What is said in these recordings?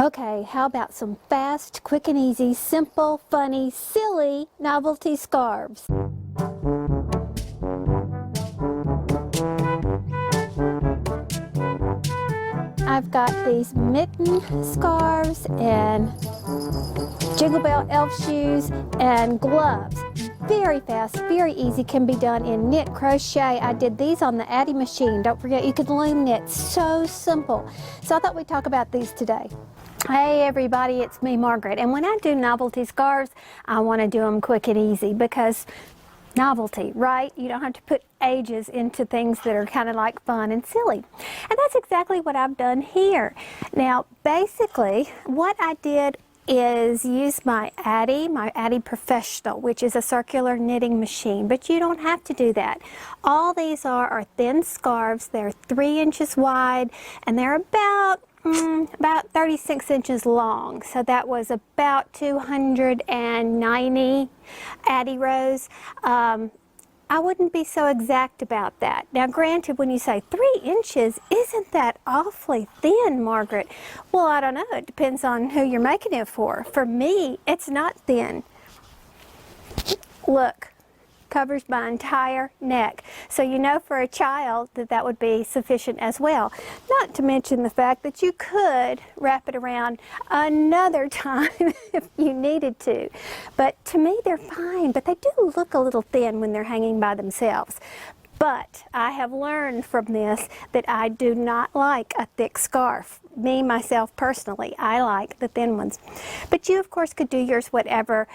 Okay, how about some fast, quick and easy, simple, funny, silly novelty scarves? I've got these mitten scarves and Jingle Bell elf shoes and gloves. Very fast, very easy, can be done in knit, crochet. I did these on the Addi machine. Don't forget you can loom knit, so simple. So I thought we'd talk about these today. Hey everybody, it's me, Margaret, and when I do novelty scarves, I want to do them quick and easy because novelty, right? You don't have to put ages into things that are kind of like fun and silly. And that's exactly what I've done here. Now, basically, what I did is use my Addi Professional, which is a circular knitting machine, but you don't have to do that. All these are thin scarves. They're 3 inches wide, and they're about 36 inches long. So that was about 290 Addi rows. I wouldn't be so exact about that. Now granted, when you say 3 inches, isn't that awfully thin, Margaret? Well, I don't know. It depends on who you're making it for. For me, it's not thin. Look. Covers my entire neck. So you know for a child that would be sufficient as well. Not to mention the fact that you could wrap it around another time if you needed to. But to me they're fine, but they do look a little thin when they're hanging by themselves. But I have learned from this that I do not like a thick scarf. Me, myself, personally, I like the thin ones. But you, of course, could do yours whatever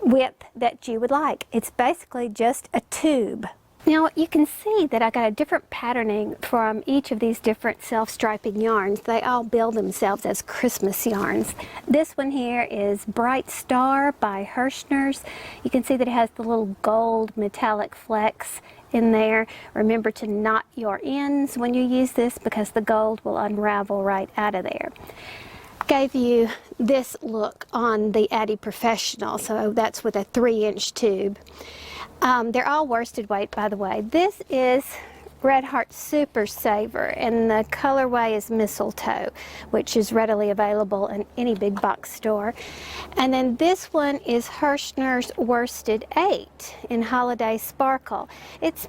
width that you would like. It's basically just a tube. Now you can see that I got a different patterning from each of these different self-striping yarns. They all bill themselves as Christmas yarns. This one here is Bright Star by Hirschner's. You can see that it has the little gold metallic flecks in there. Remember to knot your ends when you use this because the gold will unravel right out of there. Gave you this look on the Addi Professional, so that's with a 3-inch tube. They're all worsted weight, by the way. This is Red Heart Super Saver, and the colorway is Mistletoe, which is readily available in any big box store. And then this one is Hirschner's Worsted 8 in Holiday Sparkle. It's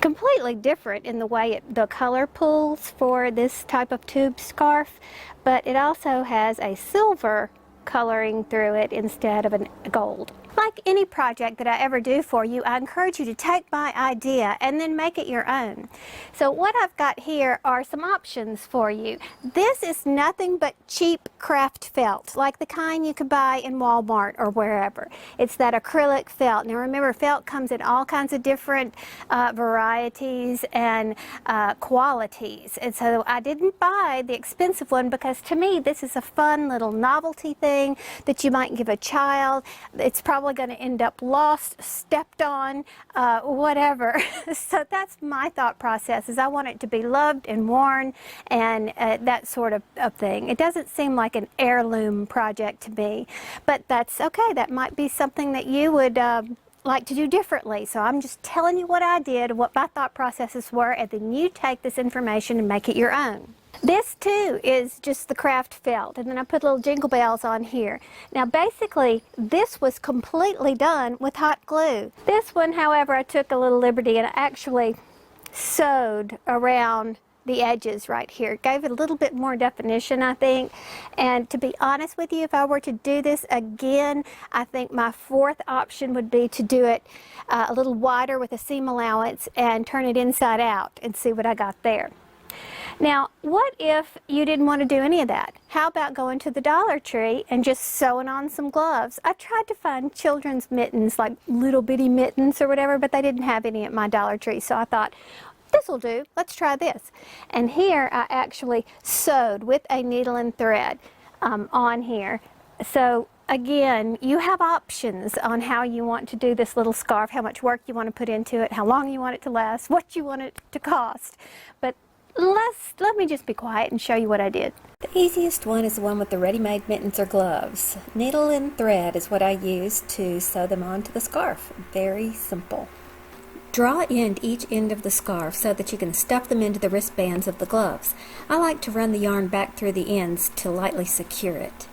completely different in the way the color pulls for this type of tube scarf, but it also has a silver coloring through it instead of a gold. Like any project that I ever do for you, I encourage you to take my idea and then make it your own. So what I've got here are some options for you. This is nothing but cheap craft felt, like the kind you could buy in Walmart or wherever. It's that acrylic felt. Now remember, felt comes in all kinds of different varieties and qualities. And so I didn't buy the expensive one because to me this is a fun little novelty thing that you might give a child. It's probably going to end up lost, stepped on, whatever. So that's my thought process, is I want it to be loved and worn and that sort of thing. It doesn't seem like an heirloom project to me, but that's okay. That might be something that you would like to do differently. So I'm just telling you what I did, what my thought processes were, and then you take this information and make it your own. This too is just the craft felt, and then I put little jingle bells on here. Now basically this was completely done with hot glue. This one, however, I took a little liberty and I actually sewed around the edges right here. It gave it a little bit more definition, I think. And to be honest with you, if I were to do this again, I think my fourth option would be to do it a little wider with a seam allowance and turn it inside out and see what I got there. Now, what if you didn't want to do any of that? How about going to the Dollar Tree and just sewing on some gloves? I tried to find children's mittens, like little bitty mittens or whatever, but they didn't have any at my Dollar Tree, so I thought, this'll do, let's try this. And here I actually sewed with a needle and thread on here. So again, you have options on how you want to do this little scarf, how much work you want to put into it, how long you want it to last, what you want it to cost. But let me just be quiet and show you what I did. The easiest one is the one with the ready-made mittens or gloves. Needle and thread is what I use to sew them onto the scarf. Very simple. Draw in each end of the scarf so that you can stuff them into the wristbands of the gloves. I like to run the yarn back through the ends to lightly secure it.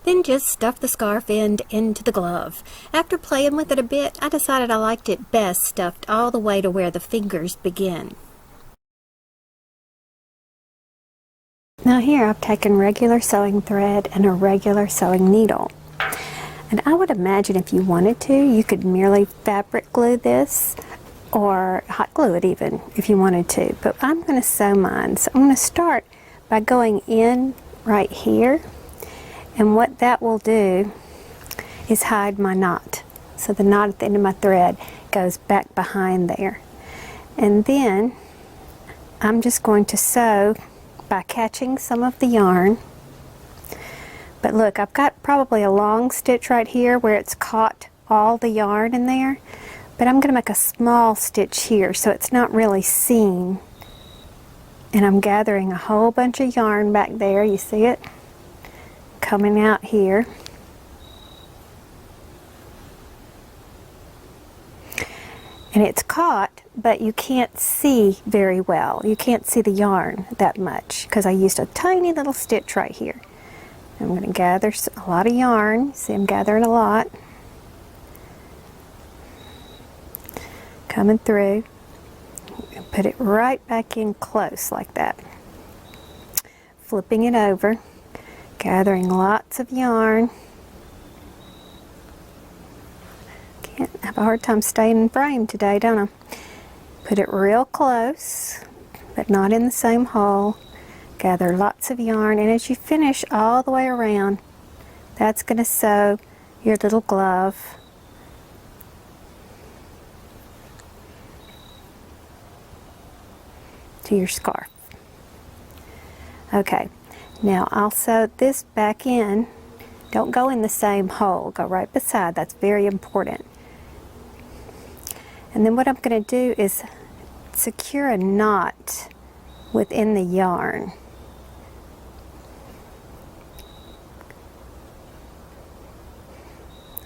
Then just stuff the scarf end into the glove. After playing with it a bit, I decided I liked it best stuffed all the way to where the fingers begin. Now here I've taken regular sewing thread and a regular sewing needle. And I would imagine if you wanted to, you could merely fabric glue this or hot glue it even if you wanted to. But I'm going to sew mine. So I'm going to start by going in right here. And what that will do is hide my knot. So the knot at the end of my thread goes back behind there. And then I'm just going to sew by catching some of the yarn. But look, I've got probably a long stitch right here where it's caught all the yarn in there. But I'm going to make a small stitch here so it's not really seen. And I'm gathering a whole bunch of yarn back there. You see it? Coming out here. And it's caught, but you can't see very well. You can't see the yarn that much because I used a tiny little stitch right here. I'm going to gather a lot of yarn. See, I'm gathering a lot. Coming through. Put it right back in close like that. Flipping it over. Gathering lots of yarn. Can't have a hard time staying in frame today, don't I? Put it real close, but not in the same hole. Gather lots of yarn, and as you finish all the way around, that's going to sew your little glove. To your scarf. Okay, now I'll sew this back in. Don't go in the same hole, go right beside, that's very important. And then what I'm going to do is secure a knot within the yarn.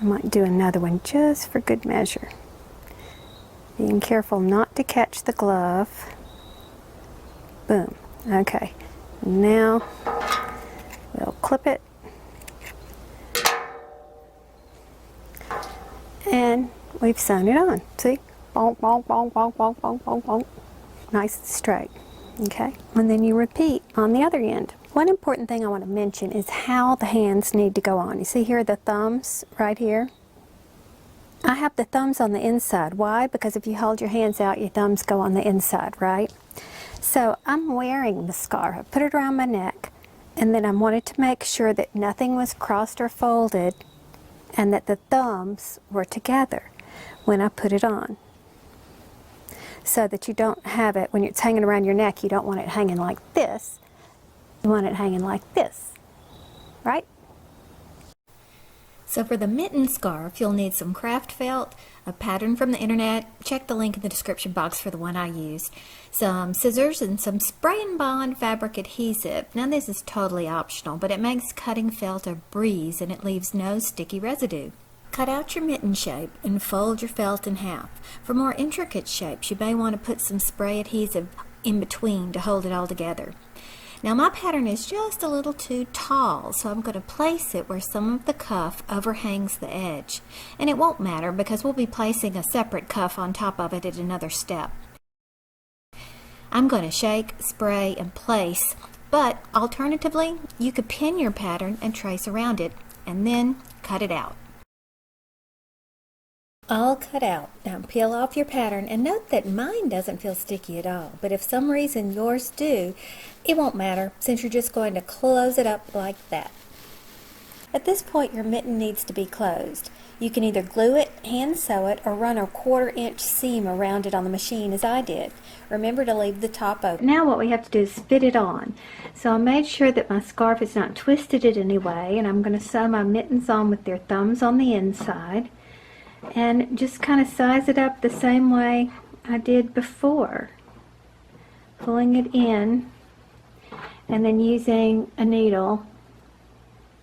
I might do another one just for good measure. Being careful not to catch the glove. Boom. Okay. Now we'll clip it. And we've sewn it on. See? Bonk, bonk, bonk, bonk, bonk, bonk, bonk, bonk. Nice and straight. Okay? And then you repeat on the other end. One important thing I want to mention is how the hands need to go on. You see here the thumbs right here? I have the thumbs on the inside. Why? Because if you hold your hands out, your thumbs go on the inside, right? So I'm wearing the scarf. I put it around my neck, and then I wanted to make sure that nothing was crossed or folded and that the thumbs were together when I put it on. So that you don't have it, when it's hanging around your neck, you don't want it hanging like this. You want it hanging like this, right? So for the mitten scarf, you'll need some craft felt, a pattern from the internet, check the link in the description box for the one I used, some scissors, and some spray and bond fabric adhesive. Now this is totally optional, but it makes cutting felt a breeze and it leaves no sticky residue. Cut out your mitten shape and fold your felt in half. For more intricate shapes, you may want to put some spray adhesive in between to hold it all together. Now my pattern is just a little too tall, so I'm going to place it where some of the cuff overhangs the edge. And it won't matter because we'll be placing a separate cuff on top of it at another step. I'm going to shake, spray, and place, but alternatively, you could pin your pattern and trace around it, and then cut it out. All cut out. Now peel off your pattern and note that mine doesn't feel sticky at all, but if some reason yours do, it won't matter since you're just going to close it up like that. At this point your mitten needs to be closed. You can either glue it, hand sew it, or run a 1/4 inch seam around it on the machine as I did. Remember to leave the top open. Now what we have to do is fit it on. So I made sure that my scarf is not twisted in any way, and I'm going to sew my mittens on with their thumbs on the inside. And just kind of size it up the same way I did before. Pulling it in and then using a needle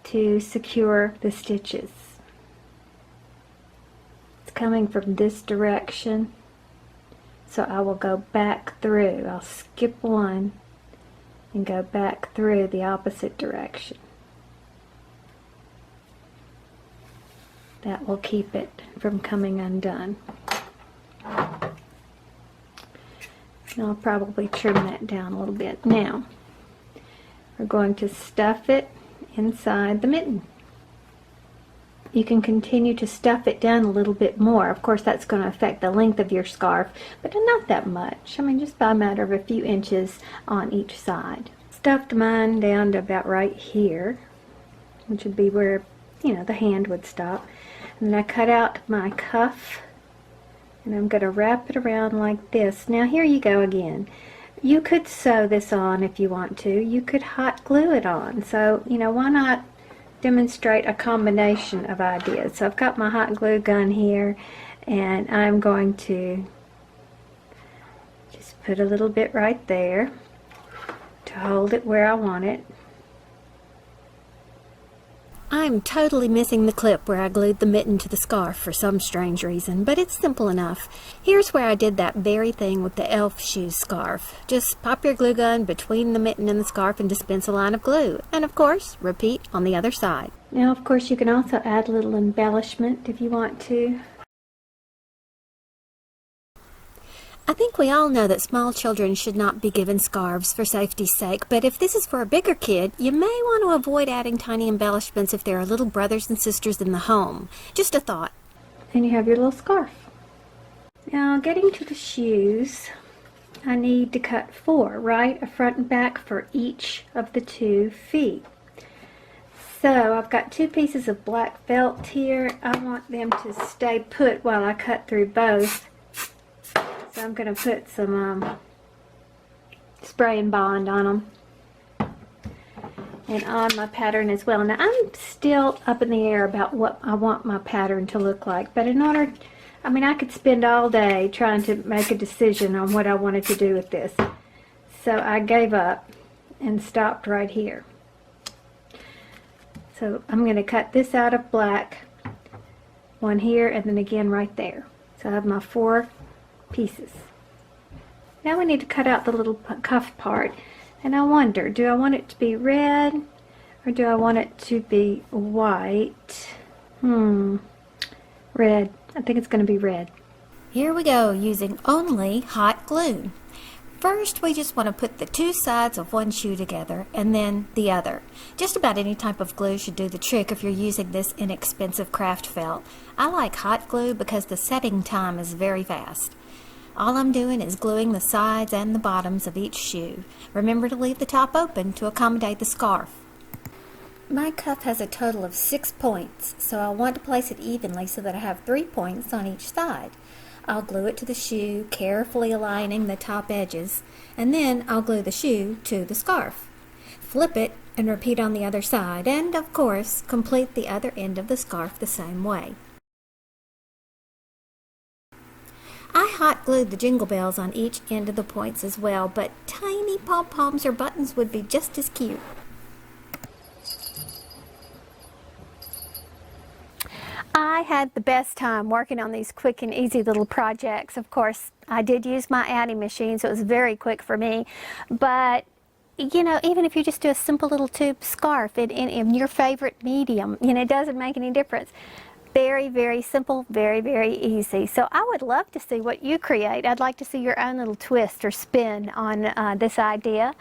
to secure the stitches. coming from this direction, so I will go back through. I'll skip one and go back through the opposite direction. That will keep it from coming undone. And I'll probably trim that down a little bit. Now, we're going to stuff it inside the mitten. You can continue to stuff it down a little bit more. Of course, that's going to affect the length of your scarf, but not that much. I mean, just by a matter of a few inches on each side. Stuffed mine down to about right here, which would be where, you know, the hand would stop. And then I cut out my cuff, and I'm going to wrap it around like this. Now, here you go again. You could sew this on if you want to. You could hot glue it on. So, you know, why not demonstrate a combination of ideas? So I've got my hot glue gun here, and I'm going to just put a little bit right there to hold it where I want it. I'm totally missing the clip where I glued the mitten to the scarf for some strange reason, but it's simple enough. Here's where I did that very thing with the elf shoes scarf. Just pop your glue gun between the mitten and the scarf and dispense a line of glue. And of course, repeat on the other side. Now, of course, you can also add a little embellishment if you want to. I think we all know that small children should not be given scarves for safety's sake, but if this is for a bigger kid, you may want to avoid adding tiny embellishments if there are little brothers and sisters in the home. Just a thought. And you have your little scarf. Now, getting to the shoes, I need to cut 4, right? A front and back for each of the 2 feet. So, I've got 2 pieces of black felt here. I want them to stay put while I cut through both. So I'm going to put some spray and bond on them and on my pattern as well. Now I'm still up in the air about what I want my pattern to look like, but in order, I mean, I could spend all day trying to make a decision on what I wanted to do with this. So I gave up and stopped right here. So I'm going to cut this out of black, one here, and then again right there. So I have my 4 pieces. Now we need to cut out the little cuff part, and I wonder, do I want it to be red or do I want it to be white? Red. I think it's going to be red. Here we go, using only hot glue. First, we just want to put the 2 sides of one shoe together and then the other. Just about any type of glue should do the trick if you're using this inexpensive craft felt. I like hot glue because the setting time is very fast. All I'm doing is gluing the sides and the bottoms of each shoe. Remember to leave the top open to accommodate the scarf. My cuff has a total of 6 points, so I want to place it evenly so that I have 3 points on each side. I'll glue it to the shoe, carefully aligning the top edges, and then I'll glue the shoe to the scarf. Flip it and repeat on the other side, and of course, complete the other end of the scarf the same way. I hot glued the jingle bells on each end of the points as well, but tiny pom-poms or buttons would be just as cute. I had the best time working on these quick and easy little projects. Of course, I did use my adding machine, so it was very quick for me. But, you know, even if you just do a simple little tube scarf in your favorite medium, you know, it doesn't make any difference. Very, very simple, very, very easy. So I would love to see what you create. I'd like to see your own little twist or spin on this idea.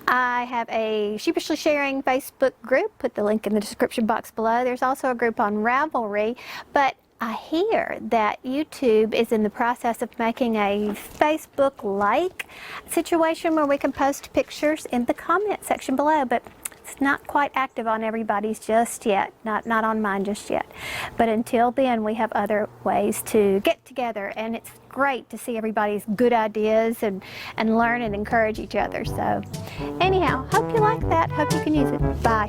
I have a Sheepishly Sharing Facebook group. Put the link in the description box below. There's also a group on Ravelry, but I hear that YouTube is in the process of making a Facebook-like situation where we can post pictures in the comment section below, but it's not quite active on everybody's just yet, not on mine just yet. But until then, we have other ways to get together, and it's great to see everybody's good ideas and learn and encourage each other. So anyhow, hope you like that. Hope you can use it. Bye.